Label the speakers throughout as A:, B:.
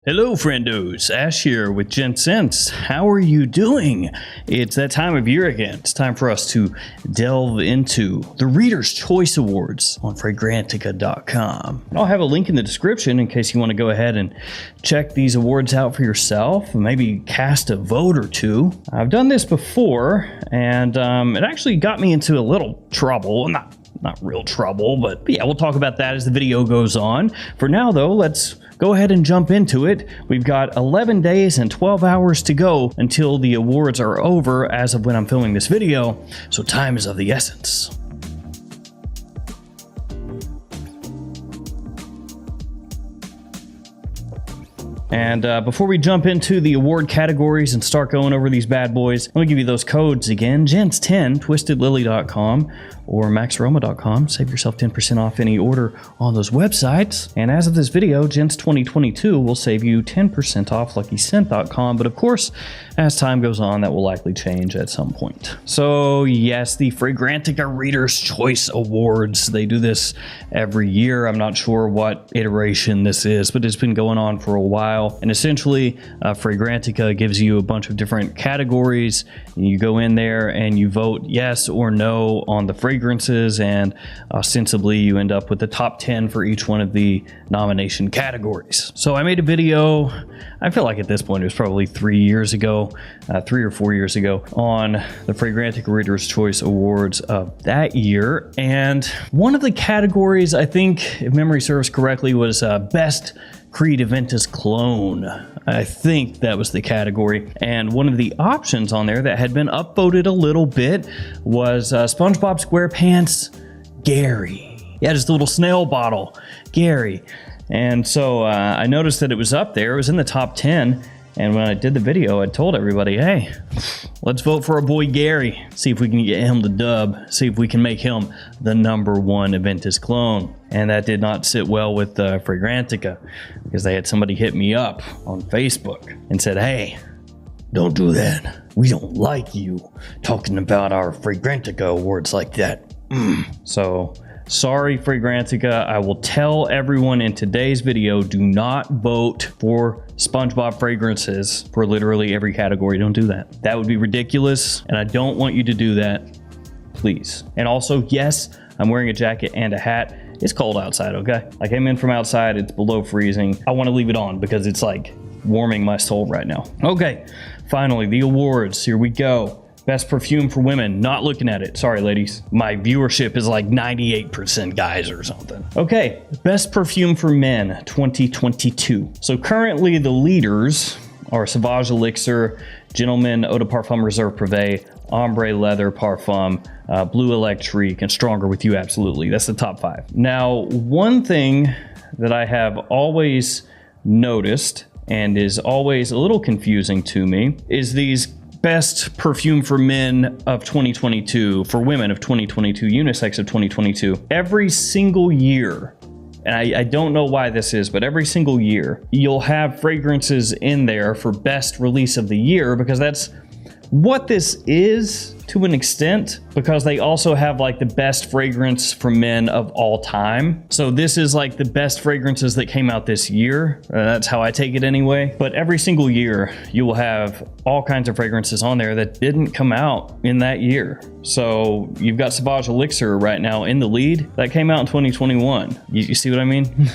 A: Hello friendos, Ash here with GENTSTEN. How are you doing? It's that time of year again. It's time for us to delve into the Reader's Choice Awards on Fragrantica.com. I'll have a link in the description in case you want to go ahead and check these awards out for yourself and maybe cast a vote or two. I've done this before and it actually got me into a little trouble. Not real trouble, but yeah, we'll talk about that as the video goes on. For now though, let's go ahead and jump into it. We've got 11 days and 12 hours to go until the awards are over as of when I'm filming this video, so time is of the essence. And before we jump into the award categories and start going over these bad boys, let me give you those codes again. Gents10, twistedlily.com or maxaroma.com. Save yourself 10% off any order on those websites. And as of this video, Gents 2022 will save you 10% off luckyscent.com. But of course, as time goes on, that will likely change at some point. So yes, the Fragrantica Reader's Choice Awards. They do this every year. I'm not sure what iteration this is, but it's been going on for a while. And essentially, Fragrantica gives you a bunch of different categories. And you go in there and you vote yes or no on the fragrances, and ostensibly you end up with the top 10 for each one of the nomination categories. So I made a video, I feel like at this point it was probably 3 years ago, 3 or 4 years ago, on the Fragrantica Reader's Choice Awards of that year. And one of the categories, I think, if memory serves correctly, was Best Creed Aventus Clone. I think that was the category. And one of the options on there that had been upvoted a little bit was SpongeBob SquarePants Gary. Yeah, just a little snail bottle, Gary. And so I noticed that it was up there. It was in the top 10. And when I did the video, I told everybody, hey, let's vote for our boy Gary. See if we can get him the dub. See if we can make him the #1 Aventus clone. And that did not sit well with Fragrantica, because they had somebody hit me up on Facebook and said, hey, don't do that. We don't like you talking about our Fragrantica awards like that. So sorry, Fragrantica. I will tell everyone in today's video, do not vote for SpongeBob fragrances for literally every category. Don't do that. That would be ridiculous, and I don't want you to do that, please. And also, yes, I'm wearing a jacket and a hat. It's cold outside, okay? I came in from outside, it's below freezing. I want to leave it on because it's like warming my soul right now. Okay, finally, the awards. Here we go. Best perfume for women. Not looking at it. Sorry, ladies. My viewership is like 98% guys or something. Okay, best perfume for men 2022. So currently the leaders are Sauvage Elixir, Gentleman Eau de Parfum Reserve Privé, Ombre Leather Parfum, Blue Electrique, and Stronger With You Absolutely. That's the top 5. Now, one thing that I have always noticed and is always a little confusing to me is these best perfume for men of 2022, for women of 2022, unisex of 2022. Every single year, and I don't know why this is, but every single year, you'll have fragrances in there for best release of the year, because that's what this is to an extent, because they also have like the best fragrance for men of all time. So this is like the best fragrances that came out this year. That's how I take it anyway. But every single year you will have all kinds of fragrances on there that didn't come out in that year. So you've got Sauvage Elixir right now in the lead. That came out in 2021. You see what I mean?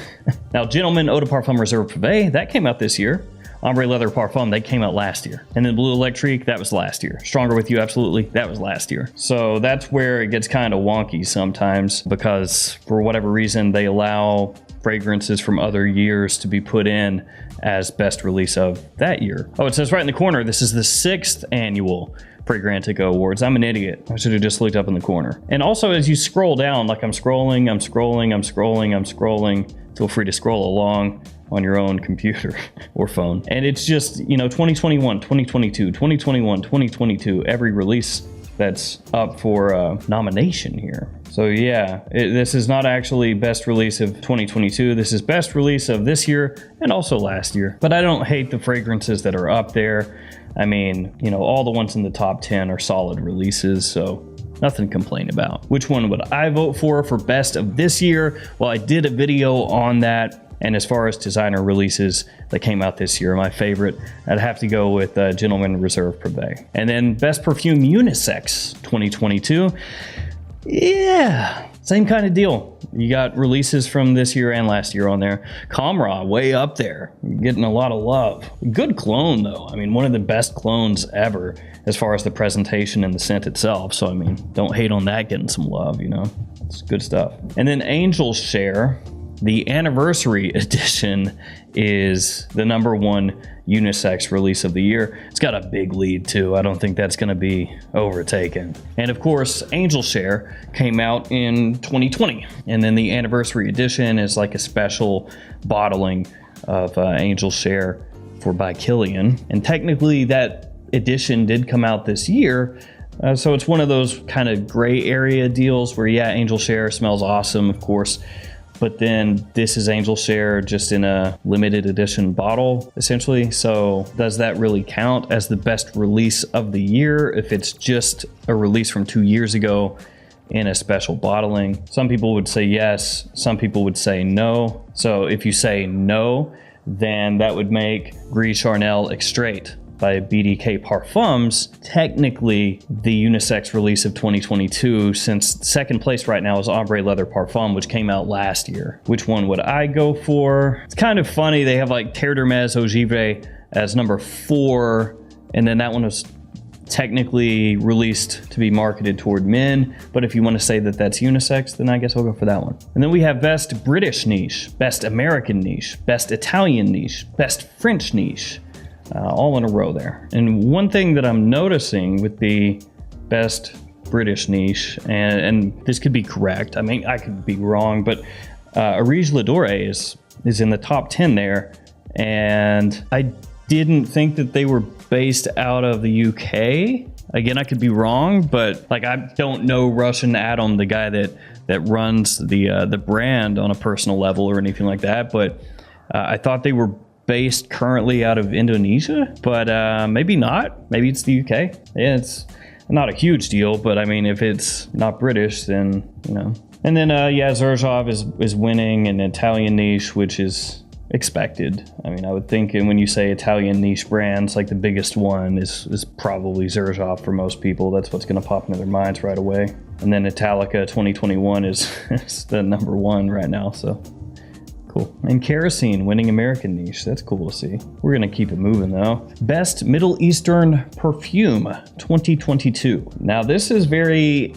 A: Now, Gentleman Eau de Parfum Reserve Privé, that came out this year. Ombre Leather Parfum, they came out last year. And then Blue Electrique, that was last year. Stronger With You Absolutely, that was last year. So that's where it gets kind of wonky sometimes, because for whatever reason, they allow fragrances from other years to be put in as best release of that year. Oh, it says right in the corner, this is the 6th annual Fragrantica Awards. I'm an idiot. I should have just looked up in the corner. And also, as you scroll down, like I'm scrolling, feel free to scroll along on your own computer or phone. And it's just, you know, 2021, 2022, 2021, 2022, every release that's up for nomination here. So yeah, this is not actually best release of 2022. This is best release of this year and also last year. But I don't hate the fragrances that are up there. I mean, you know, all the ones in the top 10 are solid releases, so nothing to complain about. Which one would I vote for best of this year? Well, I did a video on that And as far as designer releases that came out this year, my favorite, I'd have to go with Gentleman Reserve Privé. And then Best Perfume Unisex 2022. Yeah, same kind of deal. You got releases from this year and last year on there. Camera, way up there, getting a lot of love. Good clone though. I mean, one of the best clones ever as far as the presentation and the scent itself. So I mean, don't hate on that getting some love, you know, it's good stuff. And then Angel's Share, the anniversary edition, is the #1 unisex release of the year. It's got a big lead too. I don't think that's going to be overtaken. And of course, Angel Share came out in 2020. And then the anniversary edition is like a special bottling of Angel Share by Kilian. And technically that edition did come out this year. So it's one of those kind of gray area deals where, yeah, Angel Share smells awesome, of course. But then this is Angel Share just in a limited edition bottle, essentially. So does that really count as the best release of the year if it's just a release from 2 years ago in a special bottling? Some people would say yes, some people would say no. So if you say no, then that would make Gris Charnel Extrait by BDK Parfums technically the unisex release of 2022, since second place right now is Ombre Leather Parfum, which came out last year. Which one would I go for? It's kind of funny, they have like Terre d'Hermès Eau Givre as #4, and then that one was technically released to be marketed toward men, but if you want to say that that's unisex, then I guess I'll go for that one. And then we have Best British Niche, Best American Niche, Best Italian Niche, Best French Niche, all in a row there. And one thing that I'm noticing with the Best British Niche, and this could be correct, I mean, I could be wrong, but Arige Ladore is in the top 10 there, and I didn't think that they were based out of the UK. Again, I could be wrong, but like, I don't know Russian Adam, the guy that runs the brand, on a personal level or anything like that, but I thought they were based currently out of Indonesia, but maybe not. Maybe it's the UK. Yeah, it's not a huge deal, but I mean, if it's not British, then, you know. And then, yeah, Xerjoff is winning an Italian niche, which is expected. I mean, I would think, and when you say Italian niche brands, like the biggest one is probably Xerjoff for most people. That's what's going to pop into their minds right away. And then Italica 2021 is the #1 right now, so cool. And Kerosene winning American niche. That's cool to see. We're going to keep it moving though. Best Middle Eastern Perfume 2022. Now this is very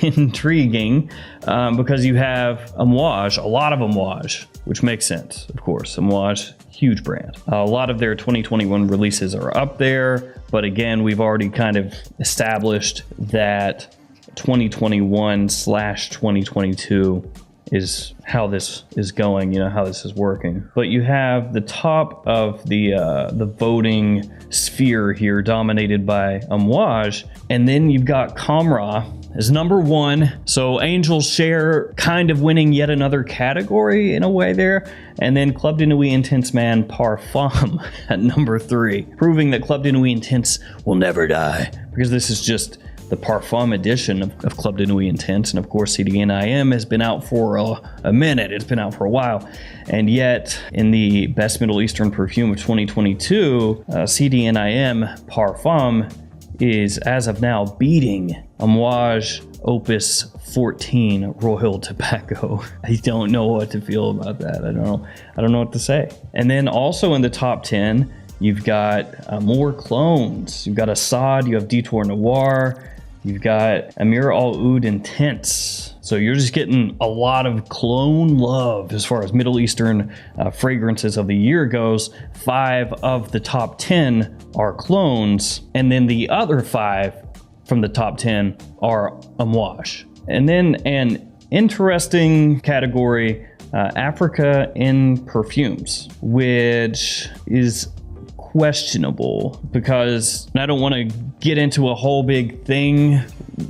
A: intriguing because you have Amouage, a lot of Amouage, which makes sense, of course. Amouage, huge brand. A lot of their 2021 releases are up there, but again, we've already kind of established that 2021/2022 is how this is going, you know, how this is working. But you have the top of the voting sphere here dominated by Amouage, and then you've got Camera as #1. So Angel Share kind of winning yet another category in a way there. And then Club de Nuit Intense Man Parfum at #3, proving that Club de Nuit Intense will never die, because this is just the Parfum edition of Club de Nuit Intense. And of course, CDNIM has been out for a minute. It's been out for a while. And yet, in the Best Middle Eastern Perfume of 2022, CDNIM Parfum is, as of now, beating Amouage Opus 14 Royal Tobacco. I don't know what to feel about that. I don't know what to say. And then also in the top 10, you've got more clones. You've got Assad, you have Detour Noir, you've got Amir Al Oud Intense. So you're just getting a lot of clone love as far as Middle Eastern fragrances of the year goes. 5 of the top 10 are clones, and then the other 5 from the top 10 are Amouage. And then an interesting category, Africa in perfumes, which is questionable, because I don't want to get into a whole big thing,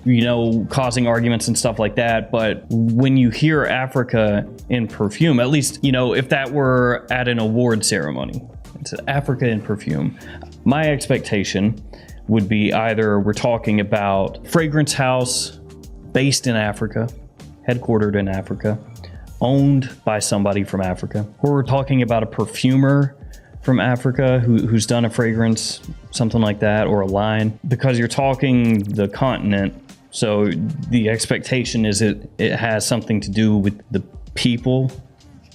A: you know, causing arguments and stuff like that, but when you hear Africa in perfume, at least, you know, if that were at an award ceremony, it's Africa in perfume, my expectation would be either we're talking about fragrance house based in Africa, headquartered in Africa, owned by somebody from Africa, or we're talking about a perfumer from Africa who's done a fragrance, something like that, or a line, because you're talking the continent. So the expectation is it has something to do with the people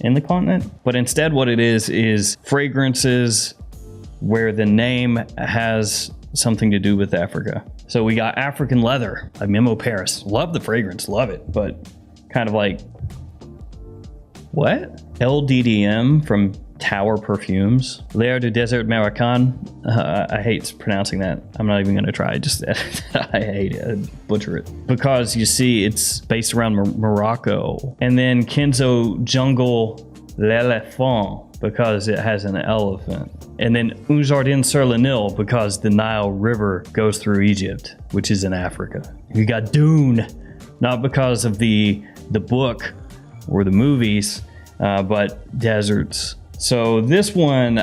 A: in the continent. But instead what it is fragrances where the name has something to do with Africa. So we got African leather by Memo Paris. Love the fragrance, love it, but kind of like, what? LDDM from Tower Perfumes. L'air du désert américain. I hate pronouncing that. I'm not even gonna try. Just I hate it. I butcher it. Because you see, it's based around Morocco. And then Kenzo Jungle L'Elephant, because it has an elephant. And then Un Jardin sur le Nil, because the Nile River goes through Egypt, which is in Africa. You got Dune, not because of the book or the movies, but deserts. So this one,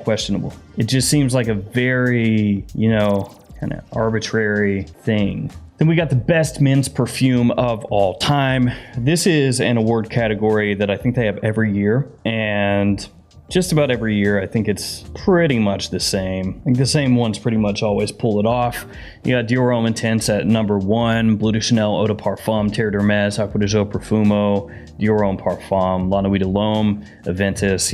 A: questionable. It just seems like a very, kind of arbitrary thing. Then we got the best men's perfume of all time. This is an award category that I think they have every year, and just about every year, I think it's pretty much the same. I think the same ones pretty much always pull it off. You got Dior Homme Intense at number 1, Bleu de Chanel Eau de Parfum, Terre d'Hermès, Acqua di Gio Profumo, Dior Homme Parfum, La Nuit de l'Homme, Aventus.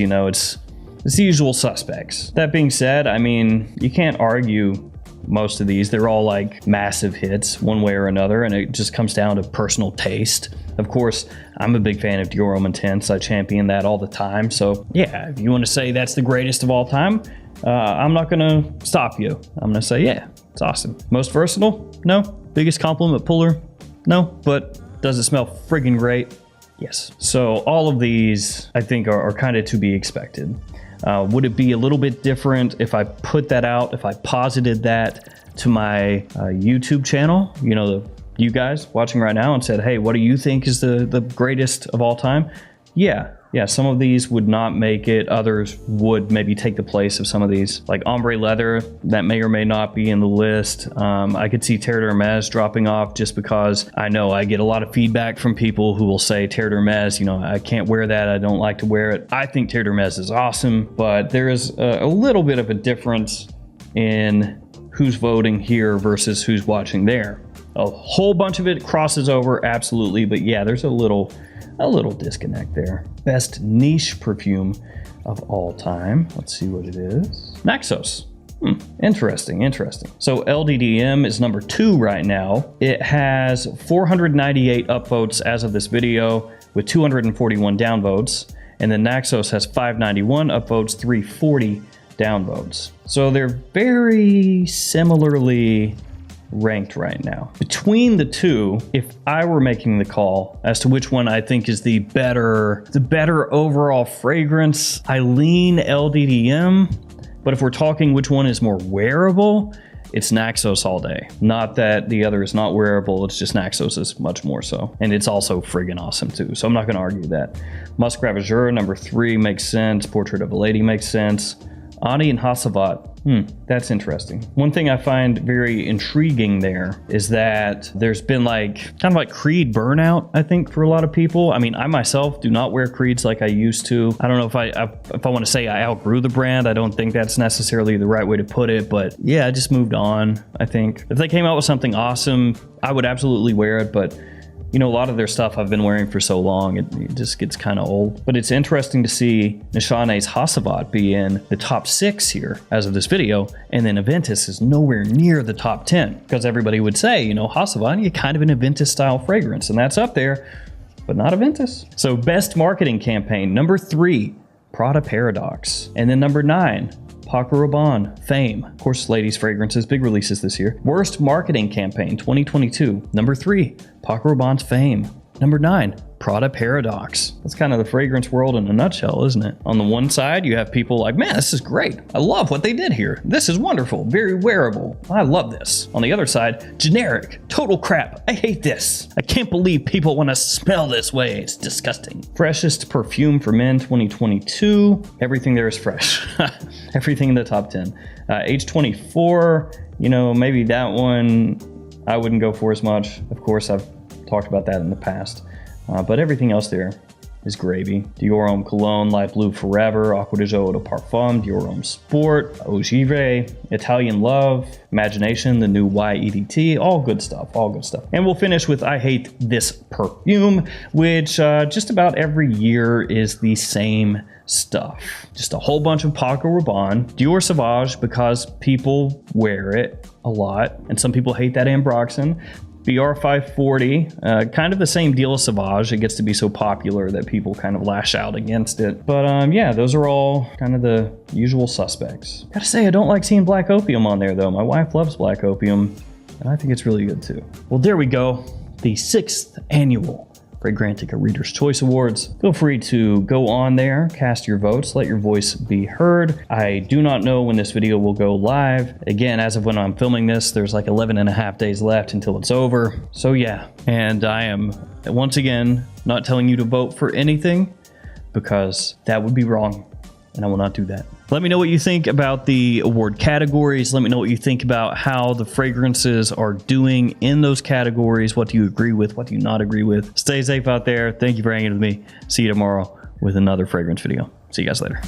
A: It's the usual suspects. That being said, I mean, you can't argue most of these. They're all like massive hits one way or another, and it just comes down to personal taste. Of course, I'm a big fan of Dior Homme Intense. I champion that all the time. So yeah, if you want to say that's the greatest of all time, I'm not gonna stop you. I'm gonna say, yeah, it's awesome. Most versatile? No. Biggest compliment puller? No. But does it smell friggin' great? Yes. So all of these, I think, are kind of to be expected. Would it be a little bit different if I put that out, if I posited that to my YouTube channel, you guys watching right now, and said, hey, what do you think is the greatest of all time? Yeah, some of these would not make it. Others would maybe take the place of some of these. Like Ombre Leather, that may or may not be in the list. I could see Terre d'Hermès dropping off just because I know I get a lot of feedback from people who will say Terre d'Hermès, I can't wear that. I don't like to wear it. I think Terre d'Hermès is awesome, but there is a little bit of a difference in who's voting here versus who's watching there. A whole bunch of it crosses over, absolutely, but yeah, there's a little disconnect there. Best niche perfume of all time. Let's see what it is. Naxos. Interesting. So LDDM is number 2 right now. It has 498 upvotes as of this video with 241 downvotes. And then Naxos has 591 upvotes, 340 downvotes. So they're very similarly ranked right now. Between the two, if I were making the call as to which one I think is the better overall fragrance, I lean LDDM. But if we're talking which one is more wearable, it's Naxos all day. Not that the other is not wearable, it's just Naxos is much more so. And it's also friggin' awesome too, so I'm not gonna argue that. Musk Ravageur, number 3 makes sense. Portrait of a Lady makes sense. Ani and Hasavat, that's interesting. One thing I find very intriguing there is that there's been kind of like Creed burnout, I think, for a lot of people. I mean, I myself do not wear Creeds like I used to. I don't know if I want to say I outgrew the brand. I don't think that's necessarily the right way to put it, but yeah, I just moved on, I think. If they came out with something awesome, I would absolutely wear it, but a lot of their stuff I've been wearing for so long, it just gets kind of old. But it's interesting to see Nishane's Hasavat be in the top 6 here as of this video, and then Aventus is nowhere near the top 10. Because everybody would say, Hasavat, you kind of an Aventus style fragrance, and that's up there, but not Aventus. So best marketing campaign, number 3, Prada Paradox. And then number 9, Paco Rabanne, Fame. Of course, ladies' fragrances, big releases this year. Worst marketing campaign, 2022. Number 3, Paco Rabanne's Fame. Number 9, Prada Paradox. That's kind of the fragrance world in a nutshell, isn't it? On the one side, you have people like, man, this is great. I love what they did here. This is wonderful, very wearable. I love this. On the other side, generic, total crap. I hate this. I can't believe people want to smell this way. It's disgusting. Freshest perfume for men, 2022. Everything there is fresh. Everything in the top 10. Age 24, maybe that one I wouldn't go for as much. Of course, I've talked about that in the past. but everything else there is gravy. Dior Homme Cologne, Light Blue Forever, Acqua di Gio Eau de Parfum, Dior Homme Sport, Ogive, Italian Love, Imagination, the new YEDT, all good stuff, all good stuff. And we'll finish with I Hate This Perfume, which just about every year is the same stuff. Just a whole bunch of Paco Rabanne, Dior Sauvage because people wear it a lot, and some people hate that ambroxan. BR 540, kind of the same deal as Sauvage. It gets to be so popular that people kind of lash out against it. But yeah, those are all kind of the usual suspects. Gotta say, I don't like seeing Black Opium on there though. My wife loves Black Opium, and I think it's really good too. Well, there we go. The 6th annual Fragrantica Reader's Choice Awards. Feel free to go on there, cast your votes, let your voice be heard. I do not know when this video will go live. Again, as of when I'm filming this, there's like 11 and a half days left until it's over. So yeah, and I am once again not telling you to vote for anything because that would be wrong, and I will not do that. Let me know what you think about the award categories. Let me know what you think about how the fragrances are doing in those categories. What do you agree with? What do you not agree with? Stay safe out there. Thank you for hanging with me. See you tomorrow with another fragrance video. See you guys later.